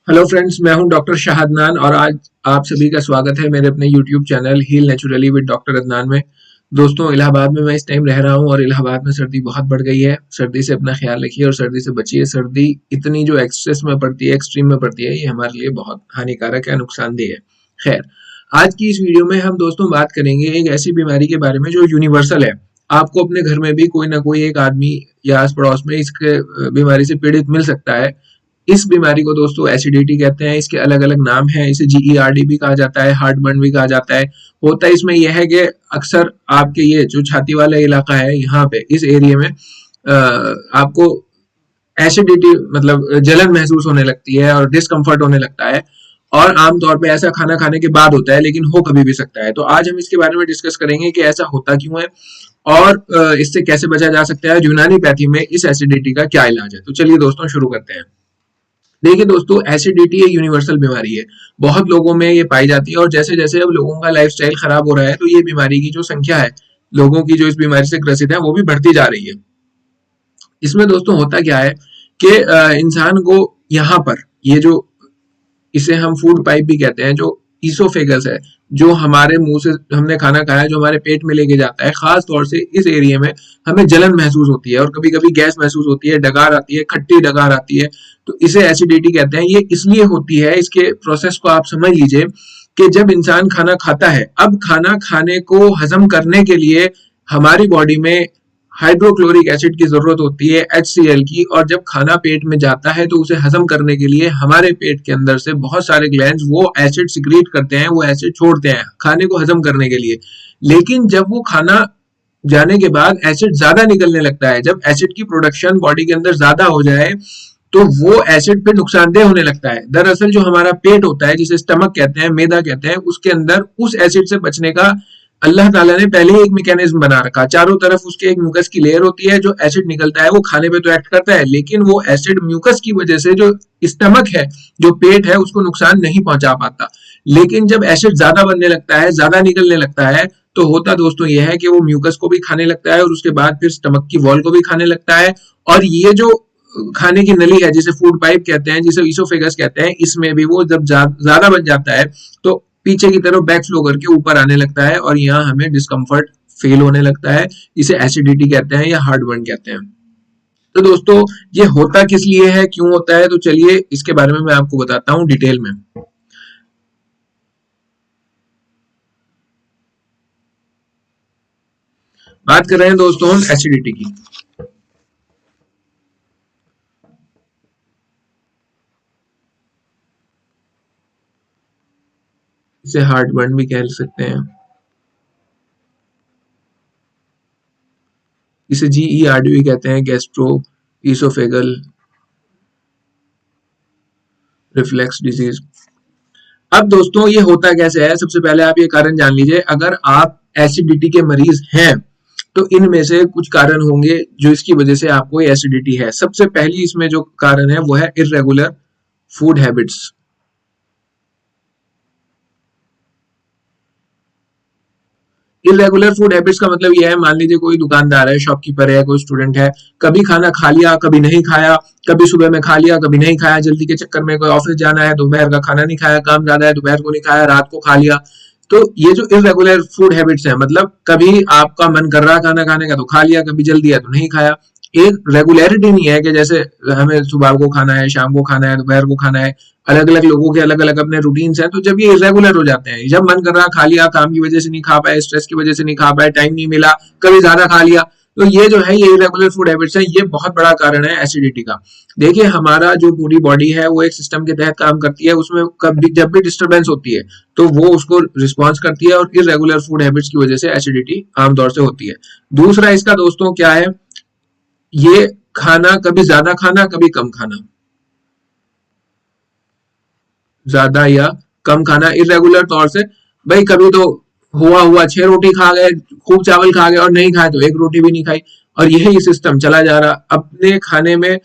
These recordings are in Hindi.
हेलो फ्रेंड्स, मैं हूं डॉक्टर शाह अदनान और आज आप सभी का स्वागत है मेरे अपने YouTube channel heal naturally with doctor Adnan में। दोस्तों, इलाहाबाद में मैं इस टाइम रह रहा हूं और इलाहाबाद में सर्दी बहुत बढ़ गई है। सर्दी से अपना ख्याल रखिए और सर्दी से बचिए। सर्दी इतनी जो एक्सेस में पड़ती है, एक्सट्रीम में पड़ती है, ये हमारे लिए बहुत हानिकारक है, नुकसानदेह है। खैर, आज की इस वीडियो में हम दोस्तों बात करेंगे एक ऐसी बीमारी के बारे में जो यूनिवर्सल है। आपको अपने घर में भी कोई ना कोई एक आदमी या आस पड़ोस में इस बीमारी से पीड़ित मिल सकता है। इस बीमारी को दोस्तों एसिडिटी कहते हैं। इसके अलग अलग नाम हैं। इसे GERD भी कहा जाता है, हार्टबर्न भी कहा जाता है। होता इसमें यह है कि अक्सर आपके ये जो छाती वाला इलाका है, यहाँ पे इस एरिया में आपको एसिडिटी मतलब जलन महसूस होने लगती है और डिस्कम्फर्ट होने लगता है। और आमतौर पे ऐसा खाना खाने के बाद होता है, लेकिन हो कभी भी सकता है। तो आज हम इसके बारे में डिस्कस करेंगे कि ऐसा होता क्यों है और इससे कैसे बचा जा सकता है। यूनानी पैथी में इस एसिडिटी का क्या इलाज है। तो चलिए दोस्तों शुरू करते हैं। देखिए दोस्तों, एसिडिटी एक यूनिवर्सल बीमारी है। बहुत लोगों में ये पाई जाती है और जैसे जैसे अब लोगों का लाइफस्टाइल खराब हो रहा है, तो ये बीमारी की जो संख्या है, लोगों की जो इस बीमारी से ग्रसित है, वो भी बढ़ती जा रही है। इसमें दोस्तों होता क्या है कि इंसान को यहाँ पर ये जो इसे हम फूड पाइप भी कहते हैं, जो ईसोफेगस है, जो हमारे मुंह से हमने खाना खाया, जो हमारे पेट में लेके जाता है, खास तौर से इस एरिया में हमें जलन महसूस होती है और कभी कभी गैस महसूस होती है, डकार आती है, खट्टी डकार आती है। तो इसे एसिडिटी कहते हैं। ये इसलिए होती है, इसके प्रोसेस को आप समझ लीजिए कि जब इंसान खाना खाता है, अब खाना खाने को हजम करने के लिए हमारी बॉडी में हाइड्रोक्लोरिक एसिड की जरूरत होती है, HCl की। और जब खाना पेट में जाता है तो उसे हजम करने के लिए हमारे पेट के अंदर से बहुत सारे ग्लैंड्स वो एसिड सिक्रीट करते हैं, वो एसिड छोड़ते हैं खाने को हजम करने के लिए। लेकिन जब वो खाना जाने के बाद एसिड ज्यादा निकलने लगता है, जब एसिड की प्रोडक्शन बॉडी के अंदर ज्यादा हो जाए, तो वो एसिड पे नुकसानदेह होने लगता है। दरअसल जो हमारा पेट होता है, जिसे स्टमक कहते हैं, मैदा कहते हैं, उसके अंदर उस एसिड से बचने का अल्लाह ताला ने पहले ही एक मैकेनिज्म बना रखा। चारों तरफ उसके एक म्यूकस की लेयर होती है। जो एसिड निकलता है वो खाने पे तो एक्ट करता है, लेकिन वो एसिड म्यूकस की वजह से जो स्टमक है, जो पेट है, उसको नुकसान नहीं पहुंचा पाता। लेकिन जब एसिड ज्यादा बनने लगता है, ज्यादा निकलने लगता है, तो होता दोस्तों यह है कि वो म्यूकस को भी खाने लगता है और उसके बाद फिर स्टमक की वॉल को भी खाने लगता है। और ये जो खाने की नली है, जिसे फूड पाइप कहते हैं, जिसे ईसोफेगस कहते हैं, इसमें भी वो जब ज्यादा बन जाता है तो पीछे की तरफ बैक फ्लो करके ऊपर आने लगता है और यहाँ हमें डिस्कम्फर्ट फील होने लगता है। इसे एसिडिटी कहते हैं या हार्टबर्न कहते हैं। तो दोस्तों, ये होता किस लिए है, क्यों होता है, तो चलिए इसके बारे में मैं आपको बताता हूँ डिटेल में। बात कर रहे हैं दोस्तों हम एसिडिटी की। इसे हार्टबर्न भी कह सकते हैं। इसे GERD भी कहते हैं, गैस्ट्रो ईसोफेगल रिफ्लेक्स डिजीज। अब दोस्तों, ये होता कैसे है, सबसे पहले आप ये कारण जान लीजिए। अगर आप एसिडिटी के मरीज हैं तो इनमें से कुछ कारण होंगे जो इसकी वजह से आपको एसिडिटी है। सबसे पहली इसमें जो कारण है वो है irregular food habits. Irregular food habits का मतलब यह है, मान लीजिए कोई दुकानदार है, शॉपकीपर है, कोई स्टूडेंट है, कभी खाना खा लिया, कभी नहीं खाया, कभी सुबह में खा लिया, कभी नहीं खाया, जल्दी के चक्कर में कोई ऑफिस जाना है, दोपहर का खाना नहीं खाया, काम ज्यादा है, दोपहर को नहीं खाया, रात को खा लिया। तो ये जो इरेगुलर फूड हैबिट्स है, मतलब कभी आपका मन कर रहा खाना खाने का तो खा लिया, कभी जल्दी है तो नहीं खाया। एक रेगुलरिटी नहीं है कि जैसे हमें सुबह को खाना है, शाम को खाना है, दोपहर को खाना है। अलग अलग लोगों के अलग अलग अपने रूटीन्स हैं। तो जब ये इरेगुलर हो जाते हैं, जब मन कर रहा खा लिया, काम की वजह से नहीं खा पाए, स्ट्रेस की वजह से नहीं खा पाए, टाइम नहीं मिला, कभी ज्यादा खा लिया, तो ये जो है, ये इरेगुलर फूड हैबिट्स है, ये बहुत बड़ा कारण है एसिडिटी का। देखिए, हमारा जो पूरी बॉडी है वो एक सिस्टम के तहत काम करती है। उसमें कभी जब भी डिस्टर्बेंस होती है तो वो उसको रिस्पॉन्स करती है और इरेगुलर फूड हैबिट्स की वजह से एसिडिटी आमतौर से होती है। दूसरा इसका दोस्तों क्या है, ये खाना कभी ज्यादा खाना, कभी कम खाना, ज्यादा या कम खाना इरेगुलर तौर से। भाई कभी तो हुआ हुआ 6 रोटी खा गए, खूब चावल खा गए, और नहीं खाए तो 1 रोटी भी नहीं खाई, और यही सिस्टम चला जा रहा। अपने खाने में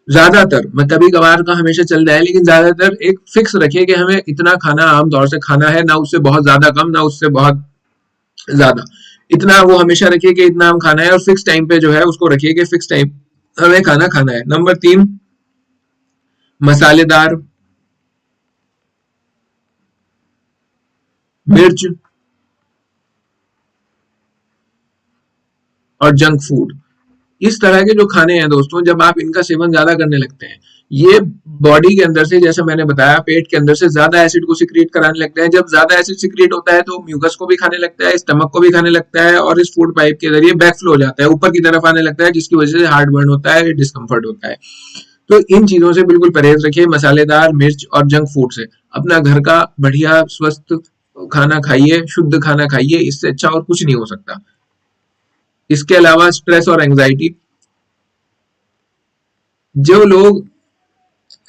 ज्यादातर, मैं कभी कभार का हमेशा चल रहा है, लेकिन ज्यादातर एक फिक्स रखिए कि हमें इतना खाना आमतौर से खाना है, ना उससे बहुत ज्यादा कम, ना उससे बहुत ज्यादा। इतना वो हमेशा रखिए कि इतना हम खाना है, और फिक्स टाइम पे जो है उसको रखिए कि फिक्स टाइम हमें खाना खाना है। नंबर 3, मसालेदार मिर्च और जंक फूड, इस तरह के जो खाने हैं दोस्तों, जब आप इनका सेवन ज्यादा करने लगते हैं, ये बॉडी के अंदर से, जैसे मैंने बताया, पेट के अंदर से ज्यादा एसिड को सिक्रिएट कराने लगते हैं। जब ज्यादा एसिड सिक्रिएट होता है तो म्यूकस को भी खाने लगता है, स्टमक को भी खाने लगता है, और इस फूड पाइप के जरिए बैकफ्लो हो जाता है, ऊपर की तरफ आने लगता है, जिसकी वजह से हार्ट बर्न होता है, डिस्कम्फर्ट होता है। तो इन चीजों से बिल्कुल परहेज रखिए, मसालेदार, मिर्च और जंक फूड से। अपना घर का बढ़िया स्वस्थ खाना खाइए, शुद्ध खाना खाइए, इससे अच्छा और कुछ नहीं हो सकता। इसके अलावा स्ट्रेस और एंजाइटी, जो लोग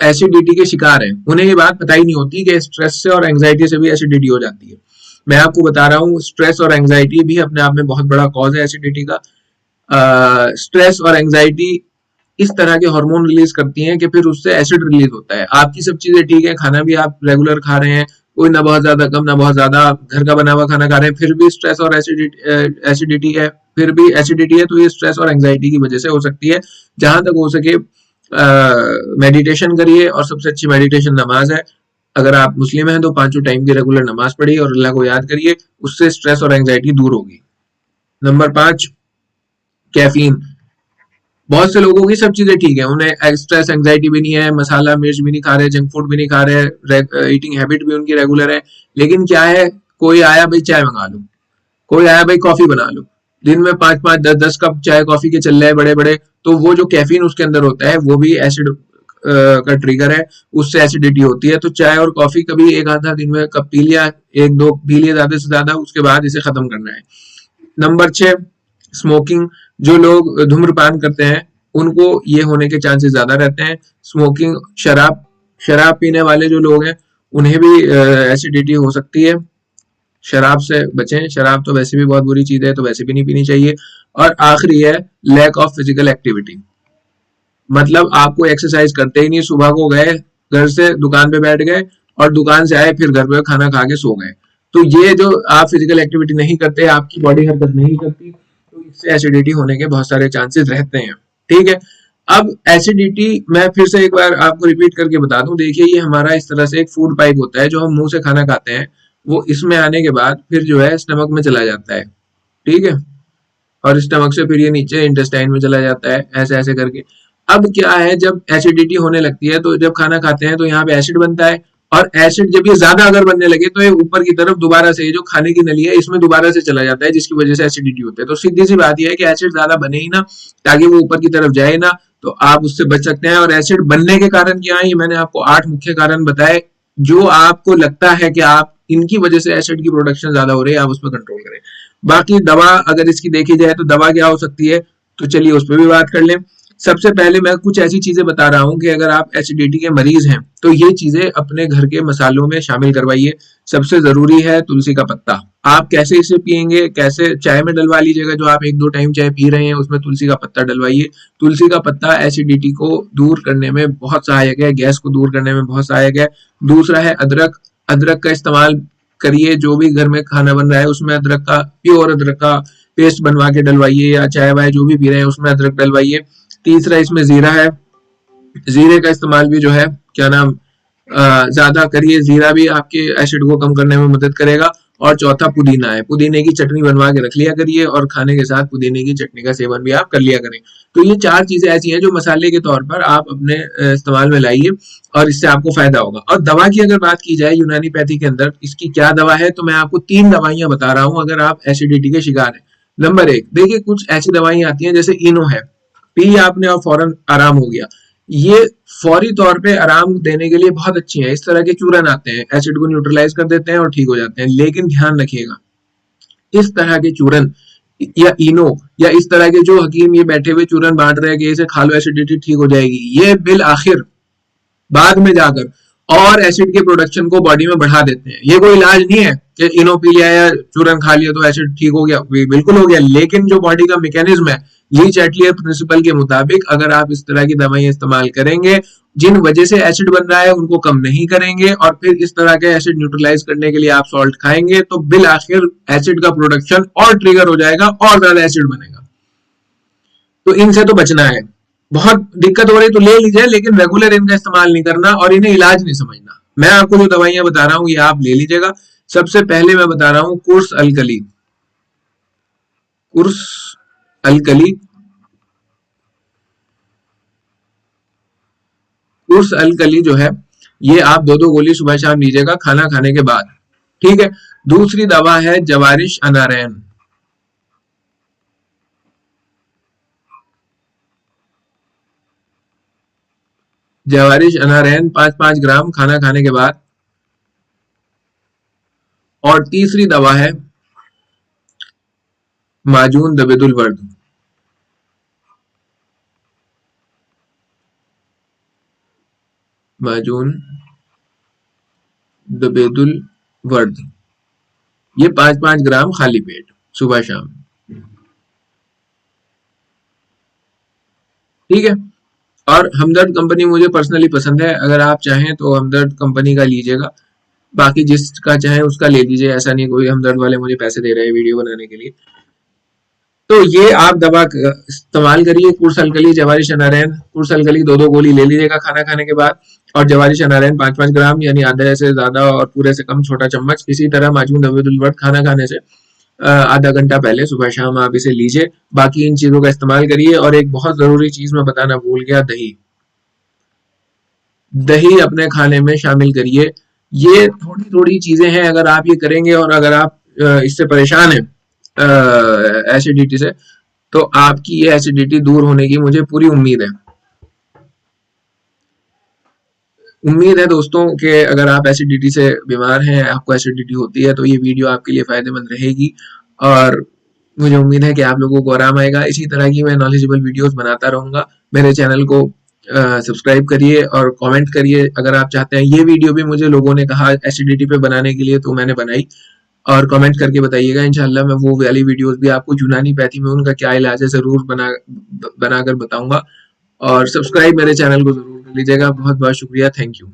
एसिडिटी के शिकार हैं उन्हें ये बात पता ही नहीं होती कि स्ट्रेस से और एंजाइटी से भी एसिडिटी हो जाती है। मैं आपको बता रहा हूँ, स्ट्रेस और एंजाइटी भी अपने आप में बहुत बड़ा कॉज है एसिडिटी का। स्ट्रेस और एंजाइटी इस तरह के हार्मोन रिलीज करती हैं कि फिर उससे एसिड रिलीज होता है। आपकी सब चीजें ठीक है, खाना भी आप रेगुलर खा रहे हैं, कोई ना बहुत ज्यादा कम ना बहुत ज्यादा, घर का बना हुआ खाना खा रहे हैं, फिर भी स्ट्रेस और एसिडिटी है, फिर भी एसिडिटी है, तो ये स्ट्रेस और एंजाइटी की वजह से हो सकती है। जहां तक हो सके मेडिटेशन करिए, और सबसे अच्छी मेडिटेशन नमाज है। अगर आप मुस्लिम हैं तो 5 टाइम की रेगुलर नमाज पढ़िए और अल्लाह को याद करिए, उससे स्ट्रेस और एंजाइटी दूर होगी। Number 5, caffeine. बहुत से लोगों की सब चीजें ठीक है, उन्हें स्ट्रेस एंजाइटी भी नहीं है, मसाला मिर्च भी नहीं खा रहे, जंक फूड भी नहीं खा रहे, ईटिंग हैबिट भी उनकी रेगुलर है, लेकिन क्या है, कोई आया भाई चाय मंगा लो, कोई आया भाई कॉफी बना लो, दिन में 5-5 10-10 कप चाय कॉफी के चल रहे हैं बड़े बड़े, तो वो जो कैफीन उसके अंदर होता है वो भी एसिड का ट्रिगर है, उससे एसिडिटी होती है। तो चाय और कॉफी कभी एक आधा दिन में कप पी लिया, 1-2 पी लिया ज्यादा से ज्यादा, उसके बाद इसे खत्म करना है। Number 6, smoking. जो लोग धूम्रपान करते हैं उनको ये होने के चांसेस ज्यादा रहते हैं। स्मोकिंग, शराब शराब पीने वाले जो लोग हैं उन्हें भी एसिडिटी हो सकती है। शराब से बचें, शराब तो वैसे भी बहुत बुरी चीज है, तो वैसे भी नहीं पीनी चाहिए। और आखिरी है लैक ऑफ फिजिकल एक्टिविटी, मतलब आप कोई एक्सरसाइज करते ही नहीं, सुबह को गए घर से दुकान पे बैठ गए और दुकान से आए फिर घर पे खाना खा के सो गए, तो ये जो आप फिजिकल एक्टिविटी नहीं करते, आपकी बॉडी हरकत नहीं करती, तो इससे एसिडिटी होने के बहुत सारे चांसेस रहते हैं। ठीक है, अब एसिडिटी मैं फिर से एक बार आपको रिपीट करके बता दूं, देखिए ये हमारा इस तरह से एक फूड पाइप होता है, जो हम मुंह से खाना खाते हैं, वो इसमें आने के बाद फिर जो है स्टमक में चला जाता है। ठीक है, और स्टमक से फिर ये नीचे इंटेस्टाइन में चला जाता है, ऐसे ऐसे करके। अब क्या है, जब एसिडिटी होने लगती है, तो जब खाना खाते हैं तो यहाँ पे एसिड बनता है, और एसिड जब ये ज्यादा अगर बनने लगे तो ये ऊपर की तरफ दोबारा से, ये जो खाने की नली है इसमें दोबारा से चला जाता है, जिसकी वजह से एसिडिटी होती है। तो सीधी सी बात यह है कि एसिड ज्यादा बने ही ना, ताकि वो ऊपर की तरफ जाए ना, तो आप उससे बच सकते हैं। और एसिड बनने के कारण क्या है, ये मैंने आपको 8 मुख्य कारण बताए, जो आपको लगता है कि आप इनकी वजह से एसिड की प्रोडक्शन ज्यादा हो रही है, आप उस पर कंट्रोल करें। बाकी दवा अगर इसकी देखी जाए तो दवा क्या हो सकती है, तो चलिए उस पर भी बात कर लें। सबसे पहले मैं कुछ ऐसी चीजें बता रहा हूं कि अगर आप एसिडिटी के मरीज हैं तो ये चीजें अपने घर के मसालों में शामिल करवाइए। सबसे जरूरी है तुलसी का पत्ता। आप कैसे इसे पिएंगे, कैसे, चाय में डलवा लीजिएगा, जो आप 1-2 टाइम चाय पी रहे हैं उसमें तुलसी का पत्ता डलवाइए। तुलसी का पत्ता एसिडिटी को दूर करने में बहुत सहायक है, गैस को दूर करने में बहुत सहायक है। दूसरा है अदरक। अदरक का इस्तेमाल करिए, जो भी घर में खाना बन रहा है उसमें अदरक का, प्योर अदरक का पेस्ट बनवा के डलवाइए, या चाय वाय जो भी पी रहे हैं उसमें अदरक डलवाइए। तीसरा इसमें जीरा है, जीरे का इस्तेमाल भी जो है क्या नाम ज्यादा करिए, जीरा भी आपके एसिड को कम करने में मदद करेगा। और चौथा पुदीना है, पुदीने की चटनी बनवा के रख लिया करिए, और खाने के साथ पुदीने की चटनी का सेवन भी आप कर लिया करें। तो ये 4 चीजें ऐसी हैं जो मसाले के तौर पर आप अपने इस्तेमाल में लाइए, और इससे आपको फायदा होगा। और दवा की अगर बात की जाए यूनानी पैथी के अंदर इसकी क्या दवा है, तो मैं आपको 3 दवाइयां बता रहा हूं अगर आप एसिडिटी के शिकार हैं। नंबर 1, देखिए कुछ ऐसी दवाइयां आती हैं, जैसे इनो है, पी आपने और फौरन आराम हो गया। ये फौरी तौर पे आराम देने के लिए बहुत अच्छी है। इस तरह के चूरन आते हैं, एसिड को न्यूट्रलाइज कर देते हैं और ठीक हो जाते हैं, लेकिन ध्यान रखिएगा इस तरह के चूरन या इनो या इस तरह के जो हकीम ये बैठे हुए चूरन बांट रहे हैं कि इसे खा लो एसिडिटी ठीक हो जाएगी, ये बिल आखिर बाद में जाकर और एसिड के प्रोडक्शन को बॉडी में बढ़ा देते हैं। ये कोई इलाज नहीं है कि इनो पी लिया या चूरन खा लिया तो एसिड ठीक हो गया, बिल्कुल हो गया, लेकिन जो बॉडी का मैकेनिज्म है, यही चैटलियर प्रिंसिपल के मुताबिक अगर आप इस तरह की दवाइयां इस्तेमाल करेंगे जिन वजह से एसिड बन रहा है उनको कम नहीं करेंगे, और फिर इस तरह के एसिड न्यूट्रलाइज करने के लिए आप सॉल्ट खाएंगे, तो बिल आखिर एसिड का प्रोडक्शन और ट्रिगर हो जाएगा और ज्यादा एसिड बनेगा। तो इनसे तो बचना है। बहुत दिक्कत हो रही तो ले लीजिए, लेकिन रेगुलर इनका इस्तेमाल नहीं करना और इन्हें इलाज नहीं समझना। मैं आपको जो दवाइयां बता रहा हूँ ये आप ले लीजिएगा। सबसे पहले मैं बता रहा हूं कुर्स अल्कली। कुर्स अल्कली, कुर्स अल्कली जो है ये आप दो दो गोली सुबह शाम लीजिएगा खाना खाने के बाद, ठीक है। दूसरी दवा है जवारिश अनारैन। जवारिश अनारैन 5-5 ग्राम खाना खाने के बाद। और तीसरी दवा है माजून दबेदुल वर्द। माजून दबेदुल वर्द, ये 5-5 ग्राम खाली पेट सुबह शाम, ठीक है। और हमदर्द कंपनी मुझे पर्सनली पसंद है, अगर आप चाहें तो हमदर्द कंपनी का लीजिएगा, बाकी जिसका चाहे उसका ले लीजिए, ऐसा नहीं कोई हमदर्द वाले मुझे पैसे दे रहे हैं वीडियो बनाने के लिए। तो ये आप दवा इस्तेमाल करिए, कुर्स अल्कली जवारिश अनारैन। कुर्स अल्कली दो दो गोली ले लीजिएगा खाना खाने के बाद, और जवारिश अनारैन 5-5 ग्राम यानी आधे से ज्यादा और पूरे से कम छोटा चम्मच। इसी तरह माजून दबेदुल वर्द खाना खाने से आधा घंटा पहले सुबह शाम आप इसे लीजिए। बाकी इन चीजों का इस्तेमाल करिए। और एक बहुत जरूरी चीज मैं बताना भूल गया, दही। दही अपने खाने में शामिल करिए। ये थोड़ी थोड़ी चीजें हैं, अगर आप ये करेंगे और अगर आप इससे परेशान हैं एसिडिटी से, तो आपकी ये एसिडिटी दूर होने की मुझे पूरी उम्मीद है। उम्मीद है दोस्तों कि अगर आप एसिडिटी से बीमार हैं, आपको एसिडिटी होती है, तो ये वीडियो आपके लिए फायदेमंद रहेगी। और मुझे उम्मीद है कि आप लोगों को आराम आएगा। इसी तरह की मैं नॉलेजेबल वीडियोस बनाता रहूंगा। मेरे चैनल को सब्सक्राइब करिए और कमेंट करिए अगर आप चाहते हैं। ये वीडियो भी मुझे लोगों ने कहा एसिडिटी पे बनाने के लिए, तो मैंने बनाई। और कमेंट करके बताइएगा, इंशाल्लाह मैं वो वाली वीडियोस भी आपको यूनानी पैथी में उनका क्या इलाज है जरूर बनाकर बताऊंगा। और सब्सक्राइब मेरे चैनल को जरूर कर लीजिएगा। बहुत बहुत शुक्रिया, थैंक यू।